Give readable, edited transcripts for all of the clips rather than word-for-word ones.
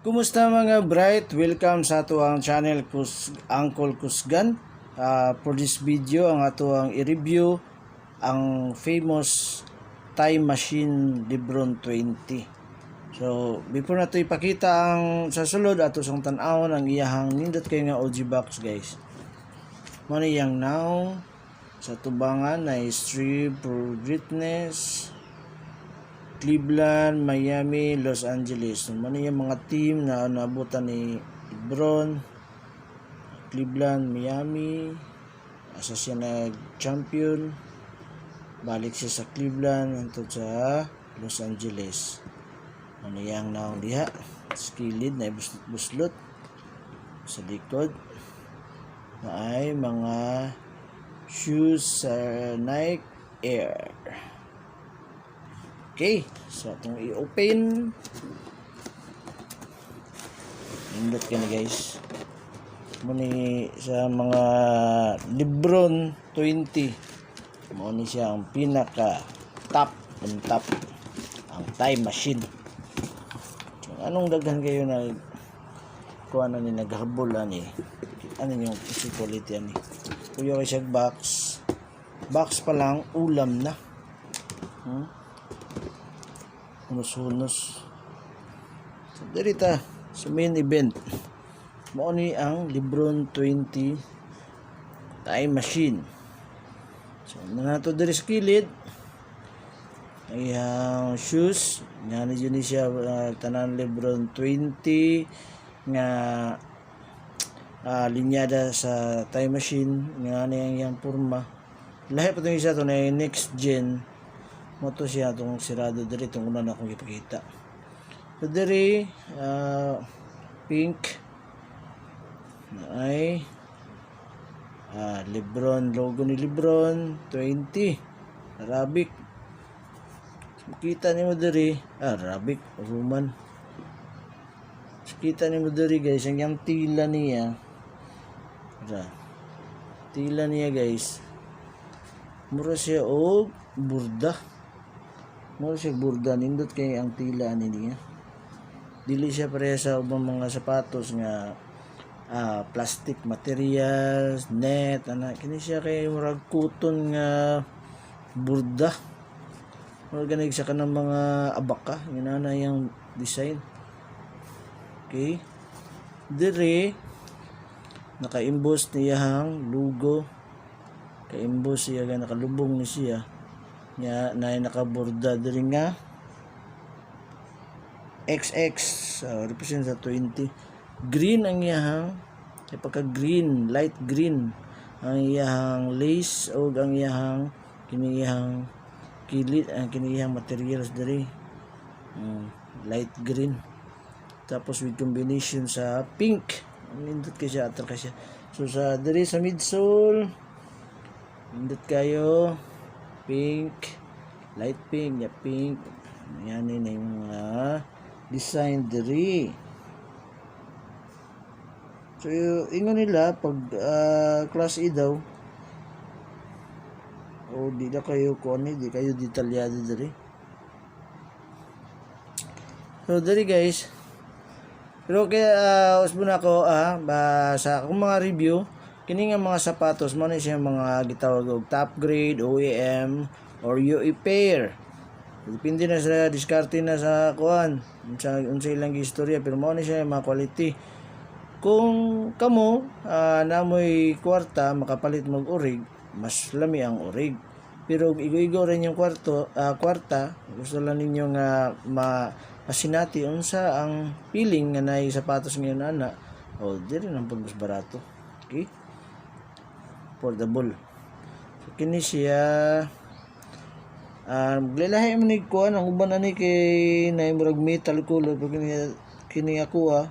Kumusta mga bright? Welcome sa ato ang channel Uncle Kusgan. For this video, ang ato ang i-review ang famous time machine Lebron 20. So, before na ito ipakita ang sa sulod, ato sang tan-awon ang iyahang nindot kayo nga OG box guys. Muna yang now sa tubangan na Street for Greatness, Cleveland, Miami, Los Angeles. So, man yung mga team na naabutan ni Lebron. Cleveland, Miami. Asa siya nag-champion. Balik siya sa Cleveland hangtod sa Los Angeles. Ano yung naong diha? Skilled na buslot sa likod. Na ay mga shoes sa Nike Air. Okay, so itong i-open. Indot ka na guys. Muna sa mga Lebron 20. Muna siya ang pinaka top ang time machine. So, anong daghan kayo na kuha na ni naghabol ani? Ano yung quality ani? Kuya kayo siya box pa lang ulam na. Hunos-hunos. So, darita sa main event. Mao ni ang Lebron 20 time machine. So, nato diri sa kilid. Ay ang shoes. Nga ni siya tanan Lebron 20 nga linyada sa time machine. Nga ni ang porma. Lahi pa itong isa ito na next gen. Moto siya itong sirado diri itong una na akong ipakita. So diri pink ay Lebron, logo ni Lebron 20 Arabic. So, kita nimo diri Arabic Roman. So, kita nimo diri guys ang tila niya. Tila niya guys. Mura siya og burda. Mura siya burda, nindot kay ang tila niya. Dili siya pareha sa ubang mga sapatos nga plastic materials, net, kini siya kay murag kuton nga burda. Murag ganig sa kanang mga abaka, ginana yung design. Okay. Dire naka-emboss niyang logo. Ka-emboss siya ga nakalubong ni siya. Nya na nakaborda diri nga XX represent sa 20. Green ang iyahang pagka green, light green ang iyahang lace o ang iyahang kiniyang kilid ang kiniyang materials diri light green, tapos with combination sa pink. Nindot kay siya atar siya. So sa diri sa midsole nindot kayo pink, light pink, pink. Yan na yung design diri. So ingon nila pag class E daw o di na kayo di kayo detalyado diri. So diri guys. Pero kaya usbon ako sa akong mga review kini nga mga sapatos mo na siya mga gitawag og top grade, OEM or UE pair. Depende na sa diskarte na sa kuan unsa ilang istorya, pero mo na siya mga quality. Kung kamo namoy kwarta makapalit mag orig, mas lami ang orig. Pero igo-igo rin yung kwarta, gusto lang ninyo nga masinati unsa ang feeling nga nay sapatos ngayon ana, o diri nang mas barato. Okay? Affordable. So, kini siya maglalahi man ni kuan ang uban ani kay nay murag metal color, pero kini ako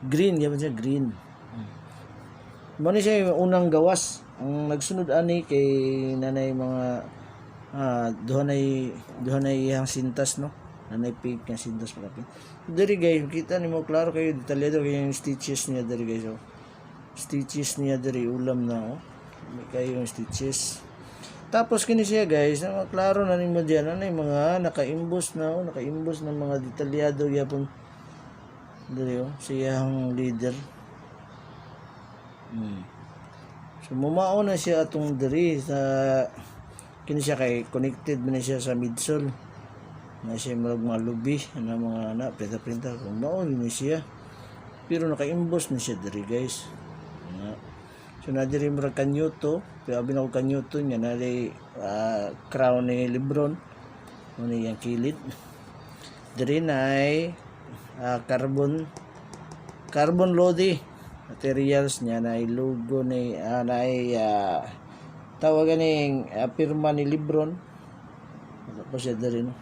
green gyud siya, green. Mo ni siya unang gawas. Ang nagsunod ani kay nanay mga duha nay iyang sintas no. Nanay pink nga sintas pala. Diri guys, kita nimo klaro kayo detalyado kay yung stitches niya diri guys. So, stitches niya diri ulam na may kayo yung stitches. Tapos kini siya guys, klaro na nimo diyan anay mga naka-imbos na mga detalyado gyapon Diri siya ang leader. So mumao na siya atong diri sa kini siya kay connected man siya sa midsole. Na siya mga lubi na mga na printa kung mao ni siya. Pero naka-imbos na siya diri guys. So na diri murag kanyuto, pero abin ako kanyuto niya na crown ni Lebron. Ano yung kilid. Diri na ay carbon lodi materials niya na ay logo ni tawagan ni pirma ni Lebron. Ano pa siya diri no?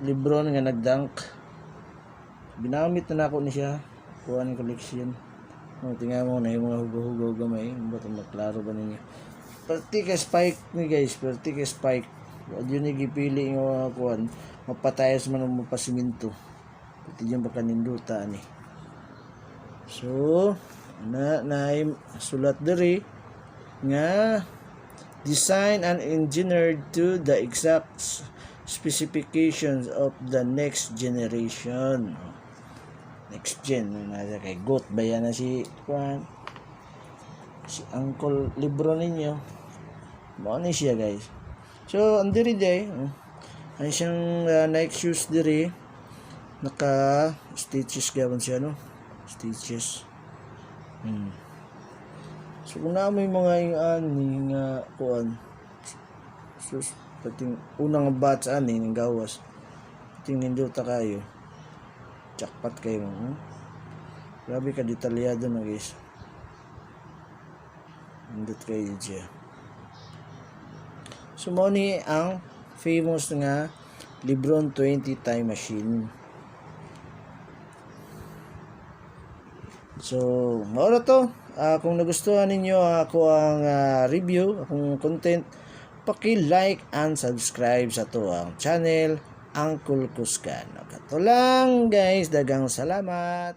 Lebron nga nagdunk. Binamit na ako ni siya. Kuha ng collection. Tingnan mo na yung mga hugo-hugo gamay. Ba't maklaro ba ninyo? Perti ka spike ni guys. Perti ka spike. Huwag yun gipili yung mga kuhan. Mapatayas man ang mapasiminto. Perti yun baka ninduta ni. So, na sulat diri nga design and engineered to the exact specifications of the next generation. Next gen na kay goat ba yan na si Juan, si Uncle Lebron ninyo. Mao ni siya guys. So andiri day ay siyang Nike shoes diri, naka stitches gawon siya no, stitches. So kung na may mga yung nga kuan sus pating unang batch ani ning gawas pating nindota kayo. Jackpot kayo. Grabe ka detalyado na guys. Indot kayo dyan. So mo ni ang famous nga Lebron 20 time machine. So maura to. Kung nagustuhan ninyo ako ang review, akong content, paki-like and subscribe sa to ang channel Uncle Kuskan. Kato lang guys, dagang salamat.